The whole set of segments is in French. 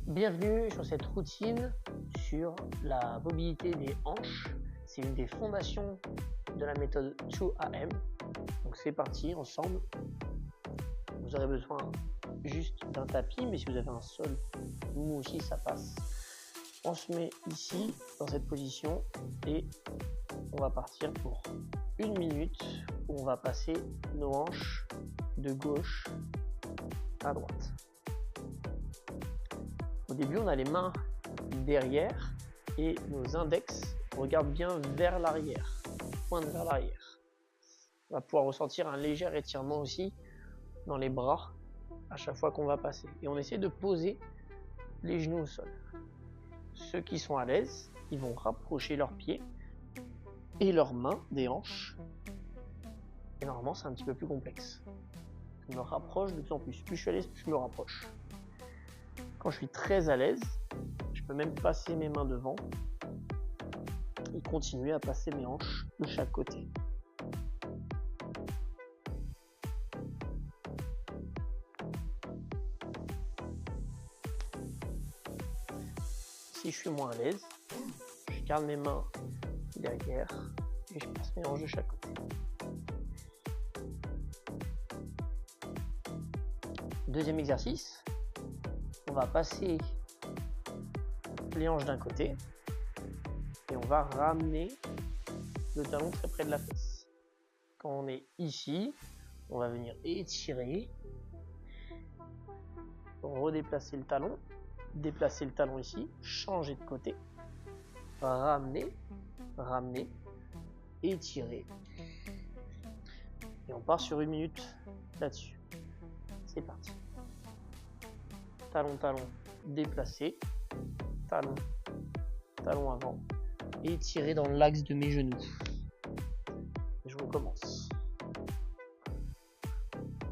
Bienvenue sur cette routine sur la mobilité des hanches. C'est une des fondations de la méthode 2AM. Donc c'est parti ensemble. Vous aurez besoin juste d'un tapis, mais si vous avez un sol mou aussi, ça passe. On se met ici dans cette position et on va partir pour 1 minute où on va passer nos hanches de gauche à droite. Au début, on a les mains derrière et nos index regardent bien vers l'arrière, pointent vers l'arrière. On va pouvoir ressentir un léger étirement aussi dans les bras à chaque fois qu'on va passer. Et on essaie de poser les genoux au sol. Ceux qui sont à l'aise, ils vont rapprocher leurs pieds et leurs mains des hanches. Et normalement, c'est un petit peu plus complexe. Je me rapproche de plus en plus. Plus je suis à l'aise, plus je me rapproche. Quand je suis très à l'aise, je peux même passer mes mains devant et continuer à passer mes hanches de chaque côté. Si je suis moins à l'aise, je garde mes mains derrière et je passe mes hanches de chaque côté. Deuxième exercice, on va passer les hanches d'un côté et on va ramener le talon très près de la fesse. Quand on est ici, on va venir étirer, redéplacer le talon, déplacer le talon ici, changer de côté, ramener, étirer. Et on part sur 1 minute là-dessus. C'est parti. Talon, talon, déplacé, talon, talon avant, et tirer dans l'axe de mes genoux. Et je recommence.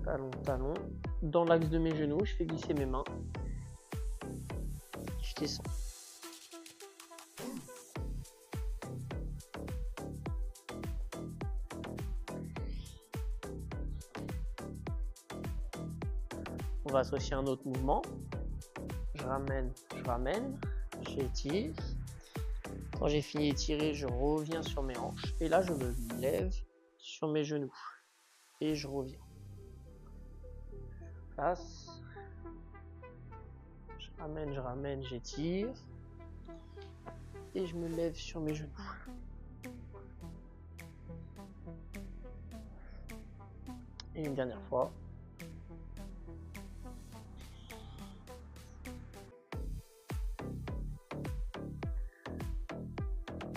Talon, talon, dans l'axe de mes genoux, je fais glisser mes mains, je descends. On va associer un autre mouvement. Je ramène, j'étire. Quand j'ai fini d'étirer, je reviens sur mes hanches. Et là, je me lève sur mes genoux. Et je reviens. Je passe. Je ramène, j'étire. Et je me lève sur mes genoux. Et une dernière fois.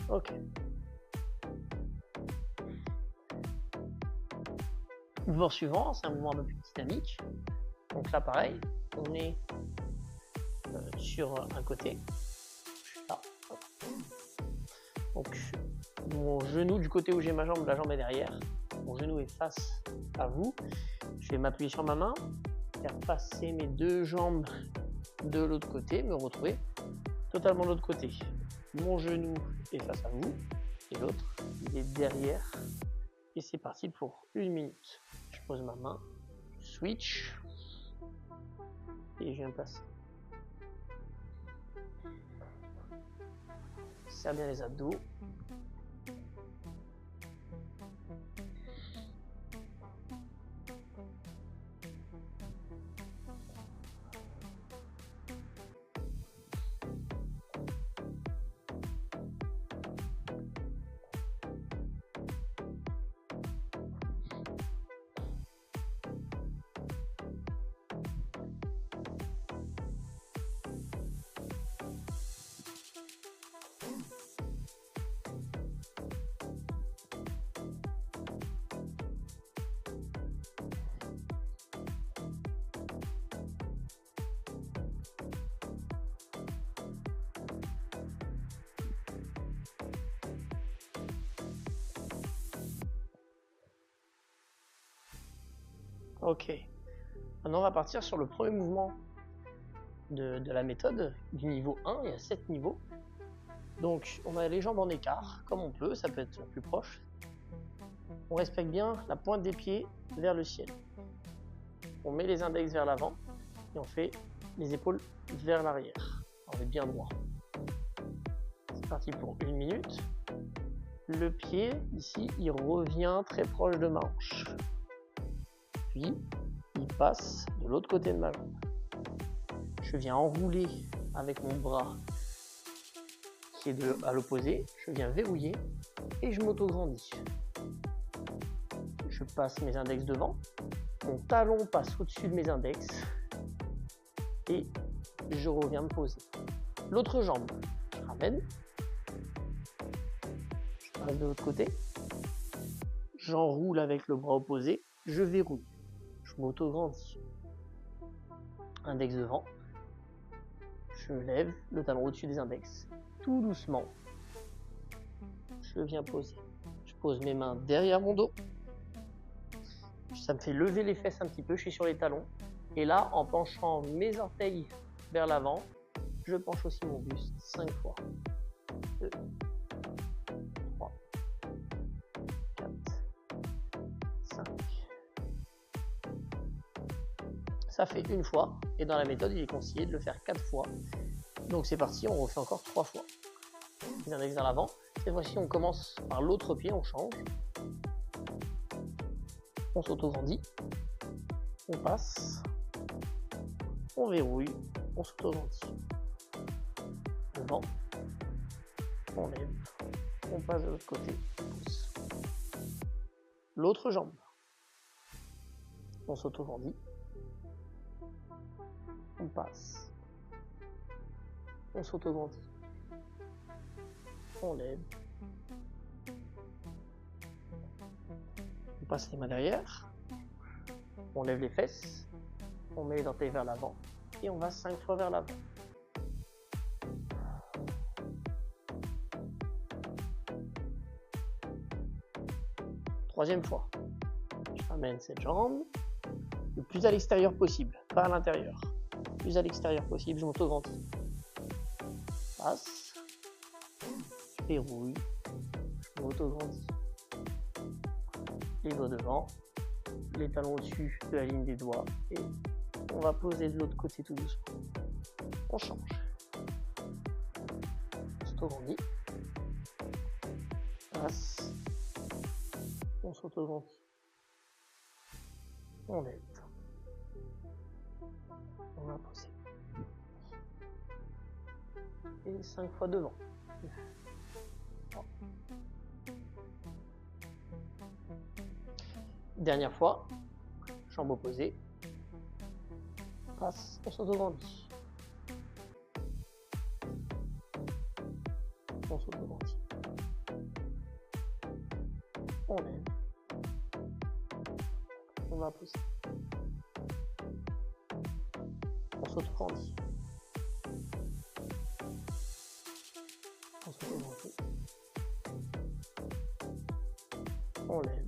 Ok. Le mouvement suivant, c'est un mouvement un peu plus dynamique. Donc là, pareil, on est sur un côté. Là. Donc mon genou du côté où j'ai ma jambe, la jambe est derrière. Mon genou est face à vous. Je vais m'appuyer sur ma main, faire passer mes deux jambes de l'autre côté, me retrouver totalement de l'autre côté. Mon genou est face à vous et l'autre il est derrière. Et c'est parti pour 1 minute. Je pose ma main, switch et je viens passer. Serre bien les abdos. Ok. Maintenant, on va partir sur le premier mouvement de la méthode du niveau 1. Il y a 7 niveaux. Donc, on a les jambes en écart, comme on peut. Ça peut être plus proche. On respecte bien la pointe des pieds vers le ciel. On met les index vers l'avant et on fait les épaules vers l'arrière. On est bien droit. C'est parti pour 1 minute. Le pied, ici, il revient très proche de ma hanche. Puis, il passe de l'autre côté de ma jambe. Je viens enrouler avec mon bras qui est à l'opposé. Je viens verrouiller et je m'auto-grandis. Je passe mes index devant. Mon talon passe au-dessus de mes index. Et je reviens me poser. L'autre jambe, je ramène. Je passe de l'autre côté. J'enroule avec le bras opposé. Je verrouille. Je m'auto-grandis. Index devant. Je lève le talon au-dessus des index. Tout doucement. Je viens poser. Je pose mes mains derrière mon dos. Ça me fait lever les fesses un petit peu. Je suis sur les talons. Et là, en penchant mes orteils vers l'avant, je penche aussi mon buste 5 fois. 2, 3, 4, 5. Ça fait une fois. Et dans la méthode, il est conseillé de le faire 4 fois. Donc c'est parti, on refait encore 3 fois. Les index vers l'avant. Cette fois-ci, on commence par l'autre pied, on change. On s'auto-grandit. On passe. On verrouille. On s'auto-grandit. Devant. On lève. On passe de l'autre côté. On pousse. L'autre jambe. On s'auto-grandit. On passe. On s'auto-grandit. On lève. On passe les mains derrière. On lève les fesses. On met les orteils vers l'avant. Et on va 5 fois vers l'avant. Troisième fois. Je ramène cette jambe le plus à l'extérieur possible, pas à l'intérieur. Le plus à l'extérieur possible, je m'auto-grandis. Passe. Je verrouille. Je m'auto-grandis. Les doigts devant. Les talons au-dessus de la ligne des doigts. Et on va poser de l'autre côté tout doucement. On change. On s'auto-grandit. Passe. On s'auto-grandit. On lève. On va poser. Et 5 fois devant. 3. Dernière fois. Jambe opposée. Passe. On s'auto-grandit. On s'auto-grandit. On lève. On va poser. On s'auto-grandit. On s'auto-grandit. On lève.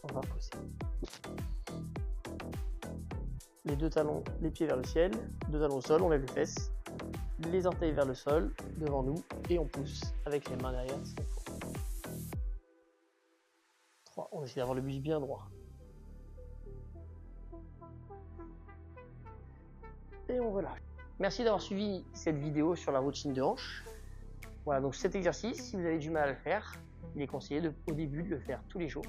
On va poser. Les deux talons, les pieds vers le ciel, deux talons au sol, on lève les fesses, les orteils vers le sol, devant nous, et on pousse avec les mains derrière. 5 fois. 3. On essaie d'avoir le buste bien droit. Et on relâche. Merci d'avoir suivi cette vidéo sur la routine de hanche. Voilà, donc cet exercice, si vous avez du mal à le faire, il est conseillé au début de le faire tous les jours.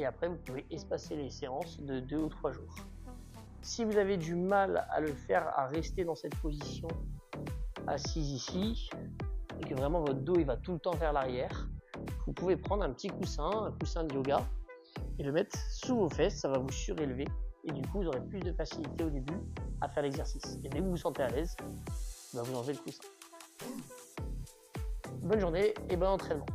Et après, vous pouvez espacer les séances de 2 ou 3 jours. Si vous avez du mal à le faire, à rester dans cette position assise ici, et que vraiment votre dos il va tout le temps vers l'arrière, vous pouvez prendre un petit coussin, un coussin de yoga, et le mettre sous vos fesses, ça va vous surélever, et du coup vous aurez plus de facilité au début à faire l'exercice. Et dès que vous vous sentez à l'aise, vous enlevez le coussin. Bonne journée et bon entraînement.